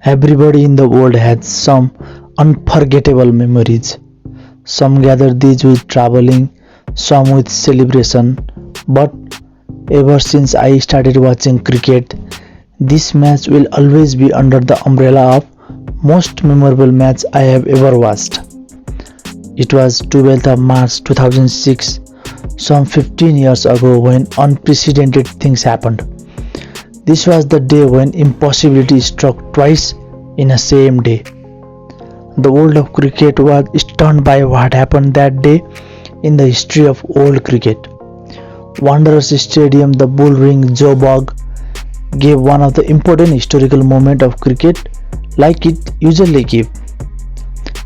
Everybody in the world has some unforgettable memories. Some gather these with traveling, some with celebration. But ever since I started watching cricket, this match will always be under the umbrella of most memorable match I have ever watched. It was 12th of March 2006, some 15 years ago when unprecedented things happened. This was the day when impossibility struck twice in a same day. The world of cricket was stunned by what happened that day in the history of old cricket. Wanderers Stadium, the Bull Ring, Joburg gave one of the important historical moments of cricket like it usually gives.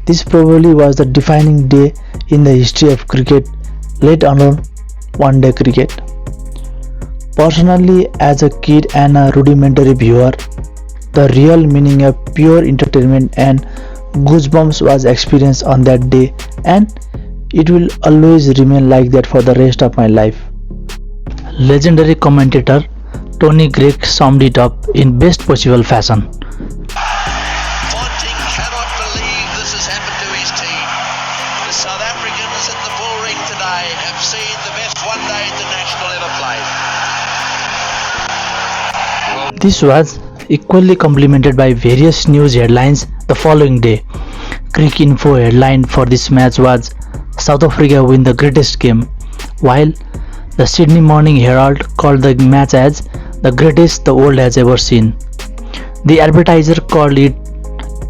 This probably was the defining day in the history of cricket, let alone one day cricket. Personally, as a kid and a rudimentary viewer, the real meaning of pure entertainment and goosebumps was experienced on that day, and it will always remain like that for the rest of my life. Legendary commentator Tony Greig summed it up in best possible fashion. Ponting cannot believe this has happened to his team. The South Africans at the Bull Ring today have seen the best one-day international ever played. This was equally complemented by various news headlines the following day. Cricinfo headline for this match was South Africa win the greatest game, while the Sydney Morning Herald called the match as the greatest the world has ever seen. The advertiser called it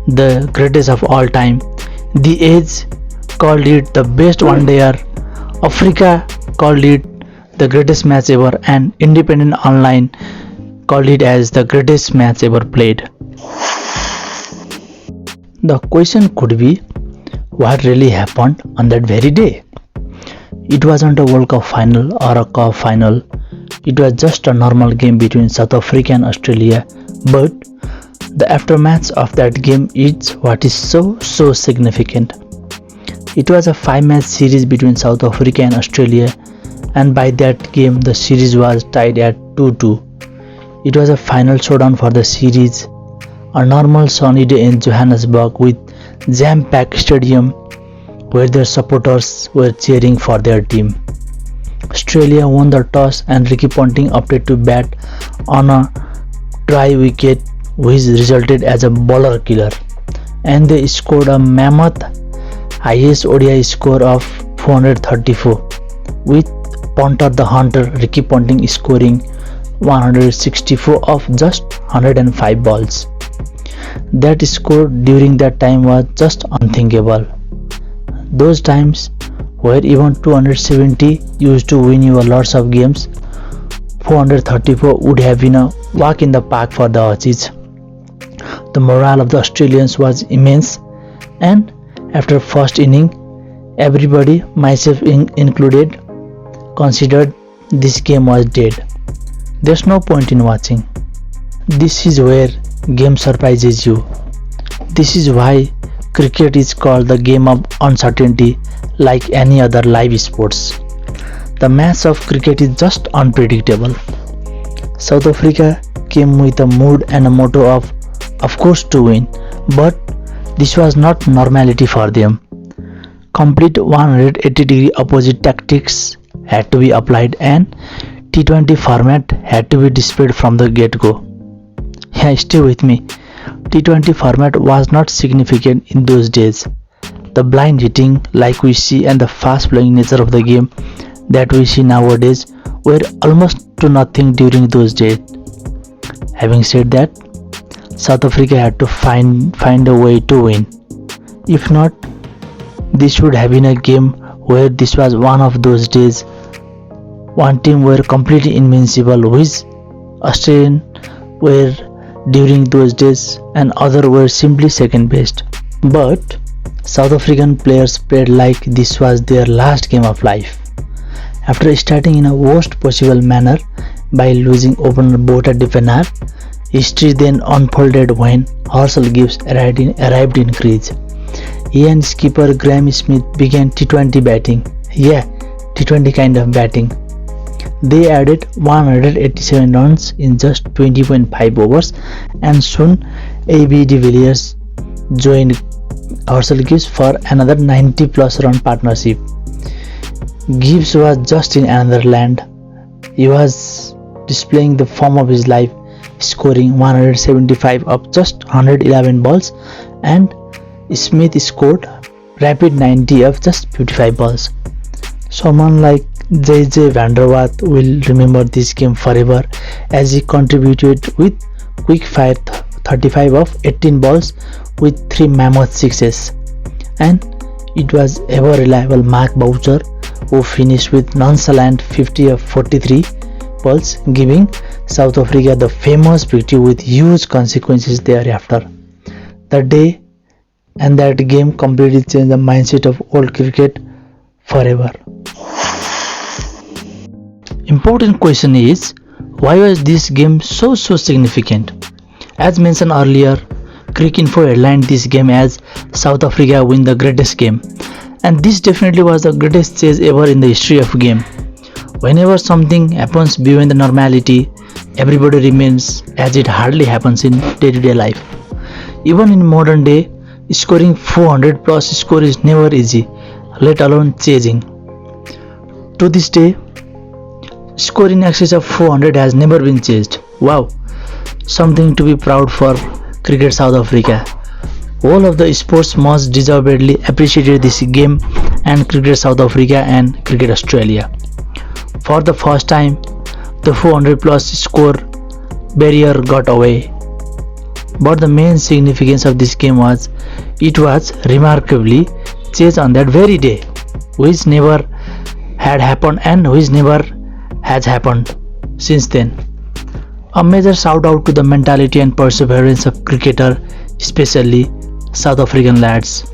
the greatest of all time. The Age called it the best one-dayer. Africa called it the greatest match ever, and Independent Online called it as the greatest match ever played. The question could be, what really happened on that very day? It wasn't a World Cup final or a Cup final. It was just a normal game between South Africa and Australia, but the aftermath of that game is what is so significant. It was a 5-match series between South Africa and Australia, and by that game the series was tied at 2-2. It was a final showdown for the series, a normal sunny day in Johannesburg with jam-packed stadium where their supporters were cheering for their team. Australia won the toss and Ricky Ponting opted to bat on a dry wicket, which resulted as a bowler killer, and they scored a mammoth highest ODI score of 434, with punter the Hunter Ricky Ponting scoring 164 of just 105 balls. That score during that time was just unthinkable. Those times where even 270 used to win you lots of games, 434 would have been a walk in the park for the Aussies. The morale of the Australians was immense, and after first inning, everybody, myself included, considered this game was dead. There's no point in watching. This is where game surprises you. This is why cricket is called the game of uncertainty, like any other live sports. The match of cricket is just unpredictable. South Africa came with a mood and a motto of course to win, but this was not normality for them. Complete 180-degree opposite tactics had to be applied, and T20 format had to be displayed from the get-go. Yeah, stay with me. T20 format was not significant in those days. The blind hitting like we see and the fast flowing nature of the game that we see nowadays were almost to nothing during those days. Having said that, South Africa had to find a way to win. If not, this would have been a game where this was one of those days. One team were completely invincible, which Australian were during those days, and other were simply second best. But South African players played like this was their last game of life. After starting in a worst possible manner by losing opener Botha de Pienaar, history then unfolded when Herschel Gibbs arrived in crease. He and skipper Graeme Smith began T20 batting. Yeah, T20 kind of batting. They added 187 runs in just 20.5 overs, and soon AB de Villiers joined Herschel Gibbs for another 90 plus run partnership. Gibbs was just in another land. He was displaying the form of his life, scoring 175 of just 111 balls, and Smith scored rapid 90 of just 55 balls. Someone like JJ Vanderwath will remember this game forever, as he contributed with quick fire 35 of 18 balls with 3 mammoth sixes. And it was ever reliable Mark Boucher who finished with nonchalant 50 of 43 balls, giving South Africa the famous victory with huge consequences thereafter. The day and that game completely changed the mindset of old cricket forever. Important question is, why was this game so significant? As mentioned earlier, Cricinfo headlined this game as South Africa win the greatest game, and this definitely was the greatest chase ever in the history of game. Whenever something happens beyond the normality, everybody remains as it hardly happens in day-to-day life. Even in modern day, scoring 400 plus score is never easy, let alone chasing. To this day, score in excess of 400 has never been chased. Wow, something to be proud for Cricket South Africa. All of the sports most deservedly appreciated this game, and Cricket South Africa and Cricket Australia. For the first time, the 400 plus score barrier got away. But the main significance of this game was it was remarkably chased on that very day, which never had happened and which never has happened since then. A major shout out to the mentality and perseverance of cricketer, especially South African lads.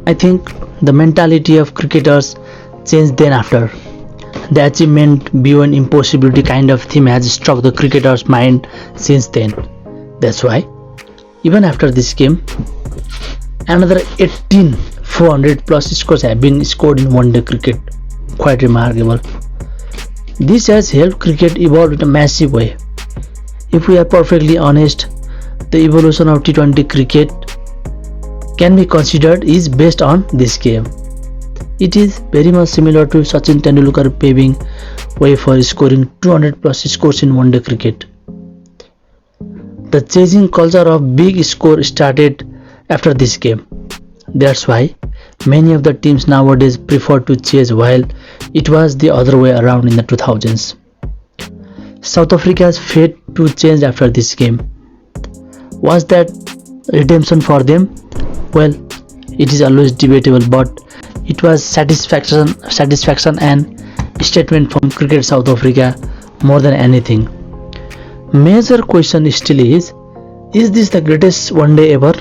I think the mentality of cricketers changed then after. The achievement beyond impossibility kind of theme has struck the cricketer's mind since then. That's why, even after this game, another 18 400 plus scores have been scored in one day cricket. Quite remarkable. This has helped cricket evolve in a massive way. If we are perfectly honest, the evolution of T20 cricket can be considered is based on this game. It is very much similar to Sachin Tendulkar paving way for scoring 200 plus scores in one day cricket. The chasing culture of big score started after this game. That's why many of the teams nowadays prefer to chase, while it was the other way around in the 2000s. South Africa's fate to change after this game. Was that redemption for them? Well, it is always debatable, but it was satisfaction and statement from Cricket South Africa more than anything. Major question still is this the greatest one day ever?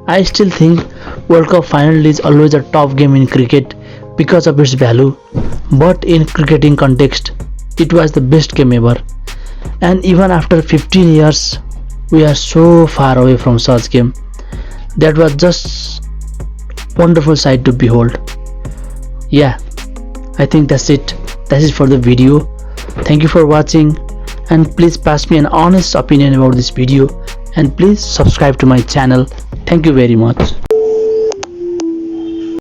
I still think World Cup final is always a top game in cricket because of its value, but in cricketing context, it was the best game ever. And even after 15 years, we are so far away from such game. That was just wonderful sight to behold. Yeah, I think that's it. That's it for the video. Thank you for watching, and please pass me an honest opinion about this video, and please subscribe to my channel. Thank you very much.